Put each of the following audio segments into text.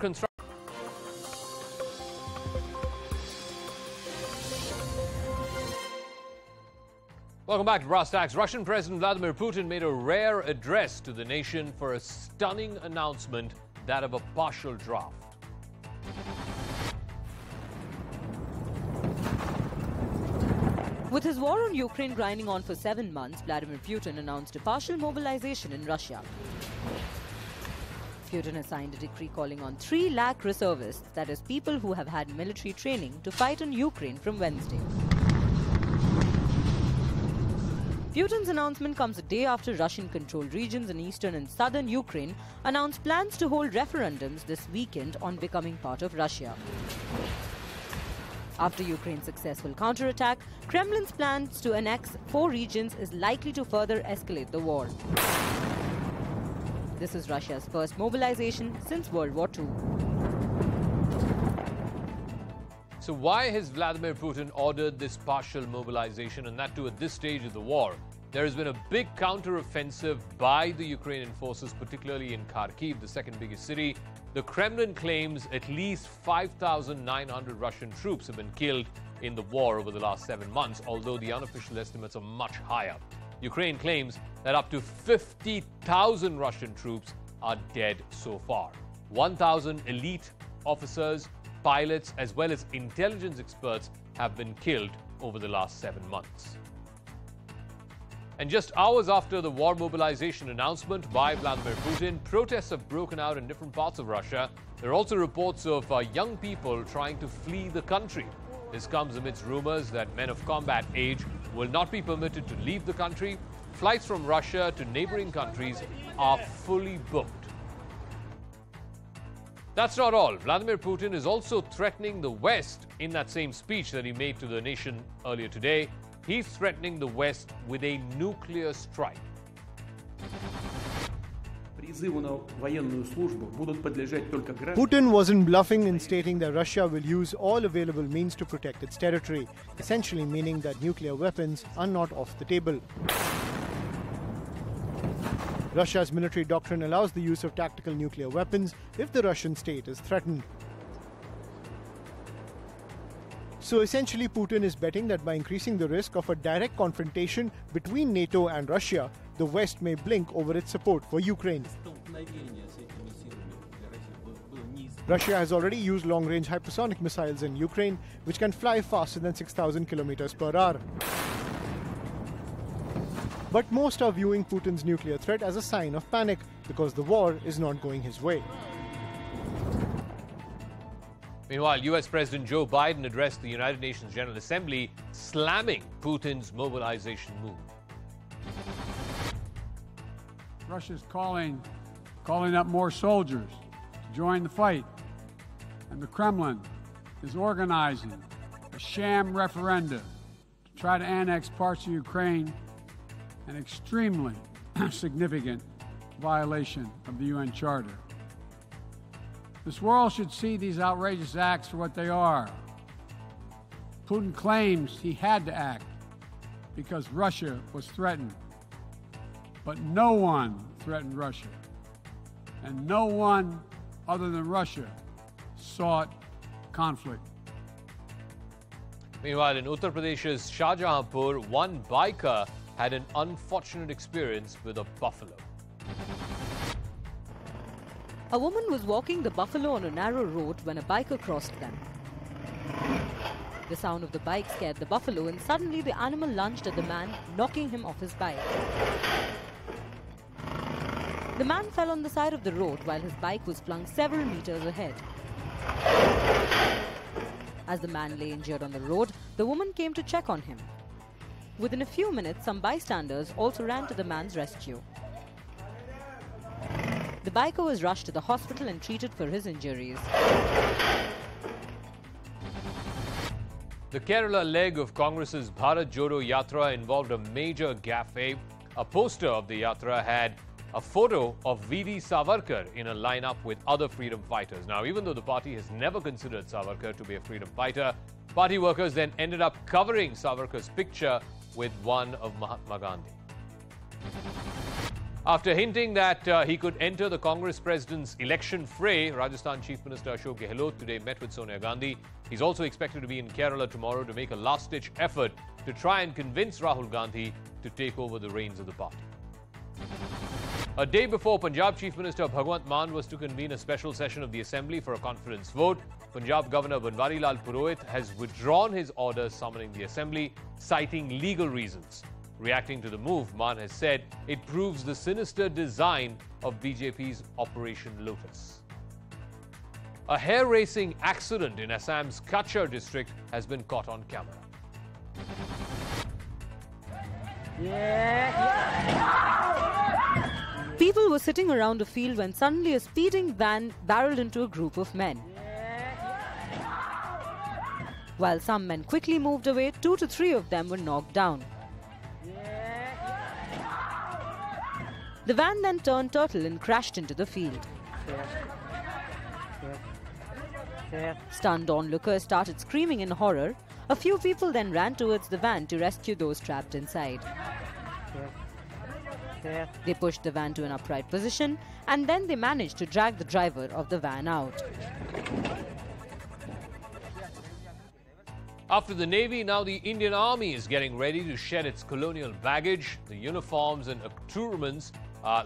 construction. Welcome back to Brass Tacks. Russian President Vladimir Putin made a rare address to the nation for a stunning announcement, that of a partial draft. With his war on Ukraine grinding on for 7 months, Vladimir Putin announced a partial mobilization in Russia. Putin has signed a decree calling on 3 lakh reservists, that is, people who have had military training, to fight in Ukraine from Wednesday. Putin's announcement comes a day after Russian-controlled regions in eastern and southern Ukraine announced plans to hold referendums this weekend on becoming part of Russia. After Ukraine's successful counterattack, Kremlin's plans to annex 4 regions is likely to further escalate the war. This is Russia's first mobilization since World War II. So why has Vladimir Putin ordered this partial mobilization, and that too at this stage of the war? There has been a big counter-offensive by the Ukrainian forces, particularly in Kharkiv, the second biggest city. The Kremlin claims at least 5,900 Russian troops have been killed in the war over the last 7 months, although the unofficial estimates are much higher. Ukraine claims that up to 50,000 Russian troops are dead so far. 1,000 elite officers, pilots, as well as intelligence experts have been killed over the last 7 months. And just hours after the war mobilization announcement by Vladimir Putin, protests have broken out in different parts of Russia. There are also reports of young people trying to flee the country. This comes amidst rumors that men of combat age will not be permitted to leave the country. Flights from Russia to neighboring countries are fully booked. That's not all. Vladimir Putin is also threatening the West in that same speech that he made to the nation earlier today. He's threatening the West with a nuclear strike. Putin wasn't bluffing in stating that Russia will use all available means to protect its territory, essentially meaning that nuclear weapons are not off the table. Russia's military doctrine allows the use of tactical nuclear weapons if the Russian state is threatened. So essentially, Putin is betting that by increasing the risk of a direct confrontation between NATO and Russia, the West may blink over its support for Ukraine. Russia has already used long-range hypersonic missiles in Ukraine, which can fly faster than 6,000 kilometers per hour. But most are viewing Putin's nuclear threat as a sign of panic because the war is not going his way. Meanwhile, US President Joe Biden addressed the United Nations General Assembly, slamming Putin's mobilization move. Russia's calling up more soldiers to join the fight, and the Kremlin is organizing a sham referendum to try to annex parts of Ukraine, an extremely significant violation of the UN Charter. This world should see these outrageous acts for what they are. Putin claims he had to act because Russia was threatened. But no one threatened Russia. And no one other than Russia sought conflict. Meanwhile, in Uttar Pradesh's Shahjahanpur, one biker had an unfortunate experience with a buffalo. A woman was walking the buffalo on a narrow road when a biker crossed them. The sound of the bike scared the buffalo, and suddenly the animal lunged at the man, knocking him off his bike. The man fell on the side of the road while his bike was flung several meters ahead. As the man lay injured on the road, the woman came to check on him. Within a few minutes, some bystanders also ran to the man's rescue. The biker was rushed to the hospital and treated for his injuries. The Kerala leg of Congress's Bharat Joro Yatra involved a major gaffe. A poster of the Yatra had a photo of V.D. Savarkar in a lineup with other freedom fighters. Now, even though the party has never considered Savarkar to be a freedom fighter, party workers then ended up covering Savarkar's picture with one of Mahatma Gandhi. After hinting that he could enter the Congress president's election fray, Rajasthan Chief Minister Ashoka today met with Sonia Gandhi. He's also expected to be in Kerala tomorrow to make a last-ditch effort to try and convince Rahul Gandhi to take over the reins of the party. A day before Punjab Chief Minister Bhagwant Mann was to convene a special session of the Assembly for a confidence vote, Punjab Governor Banwarilal Purohit has withdrawn his order summoning the Assembly, citing legal reasons. Reacting to the move, Mann has said it proves the sinister design of BJP's Operation Lotus. A hair-racing accident in Assam's Kachar district has been caught on camera. People were sitting around a field when suddenly a speeding van barreled into a group of men. While some men quickly moved away, 2 to 3 of them were knocked down. The van then turned turtle and crashed into the field. Stunned onlookers started screaming in horror. A few people then ran towards the van to rescue those trapped inside. They pushed the van to an upright position and then they managed to drag the driver of the van out. After the Navy, now the Indian Army is getting ready to shed its colonial baggage. The uniforms and accoutrements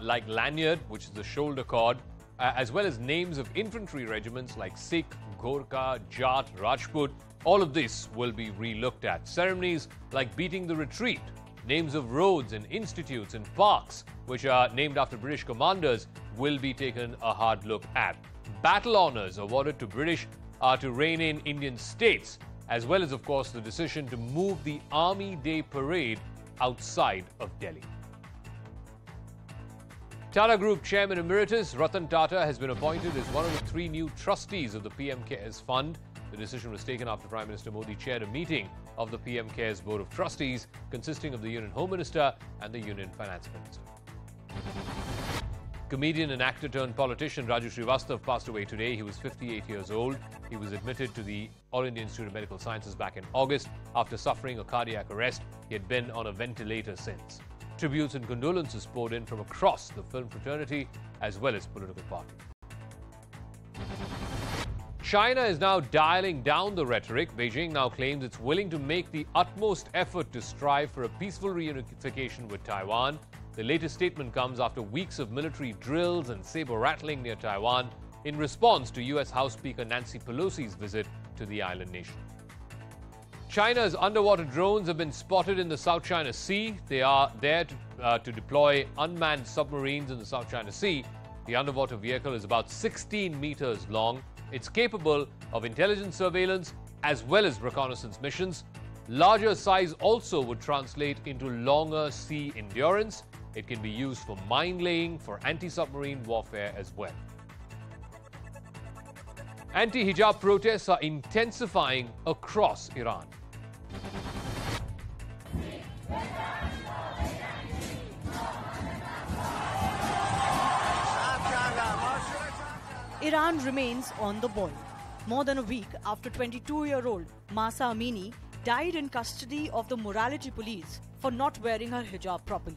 like lanyard, which is the shoulder cord, as well as names of infantry regiments like Sikh, Gorkha, Jat, Rajput, all of this will be re-looked at. Ceremonies like beating the retreat, names of roads and institutes and parks, which are named after British commanders, will be taken a hard look at. Battle honours awarded to British are to reign in Indian states, as well as, of course, the decision to move the Army Day Parade outside of Delhi. Tata Group Chairman Emeritus Ratan Tata has been appointed as one of the 3 new trustees of the PMKs Fund. The decision was taken after Prime Minister Modi chaired a meeting of the PMKs Board of Trustees, consisting of the Union Home Minister and the Union Finance Minister. Comedian and actor-turned-politician Raju Srivastav passed away today. He was 58 years old. He was admitted to the All India Institute of Medical Sciences back in August after suffering a cardiac arrest. He had been on a ventilator since. Tributes and condolences poured in from across the film fraternity as well as political parties. China is now dialing down the rhetoric. Beijing now claims it's willing to make the utmost effort to strive for a peaceful reunification with Taiwan. The latest statement comes after weeks of military drills and saber-rattling near Taiwan in response to U.S. House Speaker Nancy Pelosi's visit to the island nation. China's underwater drones have been spotted in the South China Sea. They are there to deploy unmanned submarines in the South China Sea. The underwater vehicle is about 16 meters long. It's capable of intelligence surveillance as well as reconnaissance missions. Larger size also would translate into longer sea endurance. It can be used for mine laying, for anti-submarine warfare as well. Anti-hijab protests are intensifying across Iran. Iran remains on the ball. More than a week after 22-year-old Mahsa Amini died in custody of the morality police for not wearing her hijab properly.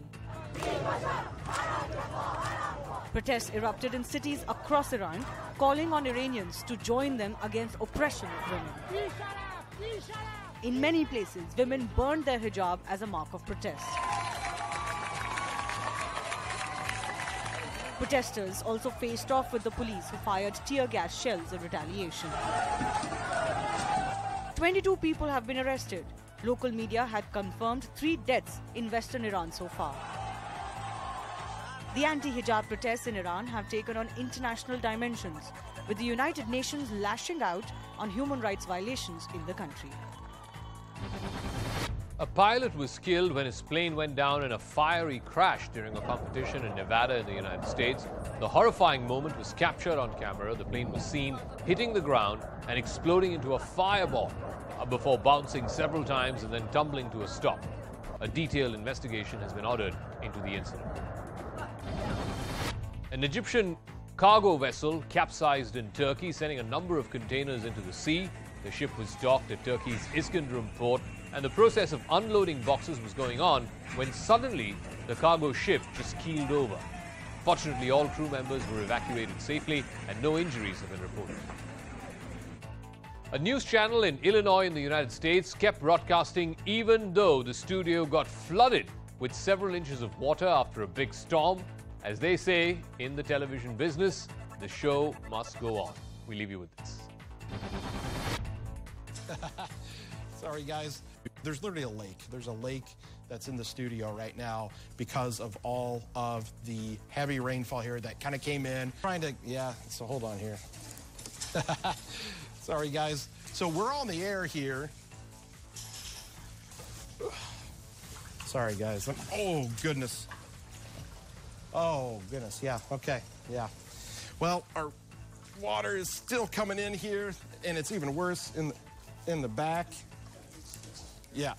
Protests erupted in cities across Iran, calling on Iranians to join them against oppression of women. In many places, women burned their hijab as a mark of protest. Protesters also faced off with the police, who fired tear gas shells in retaliation. 22 people have been arrested. Local media had confirmed 3 deaths in western Iran so far. The anti-hijab protests in Iran have taken on international dimensions, with the United Nations lashing out on human rights violations in the country. A pilot was killed when his plane went down in a fiery crash during a competition in Nevada in the United States. The horrifying moment was captured on camera. The plane was seen hitting the ground and exploding into a fireball before bouncing several times and then tumbling to a stop. A detailed investigation has been ordered into the incident. An Egyptian cargo vessel capsized in Turkey, sending a number of containers into the sea. The ship was docked at Turkey's Iskenderun port, and the process of unloading boxes was going on when suddenly the cargo ship just keeled over. Fortunately, all crew members were evacuated safely and no injuries have been reported. A news channel in Illinois in the United States kept broadcasting even though the studio got flooded with several inches of water after a big storm. As they say in the television business, the show must go on. We leave you with this. Sorry, guys. There's literally a lake. There's a lake that's in the studio right now because of all of the heavy rainfall here that kind of came in. So hold on here. Sorry, guys. So we're on the air here. Sorry, guys. Oh, goodness. Oh, goodness. Yeah, okay. Yeah. Well, our water is still coming in here, and it's even worse in the back. Yeah.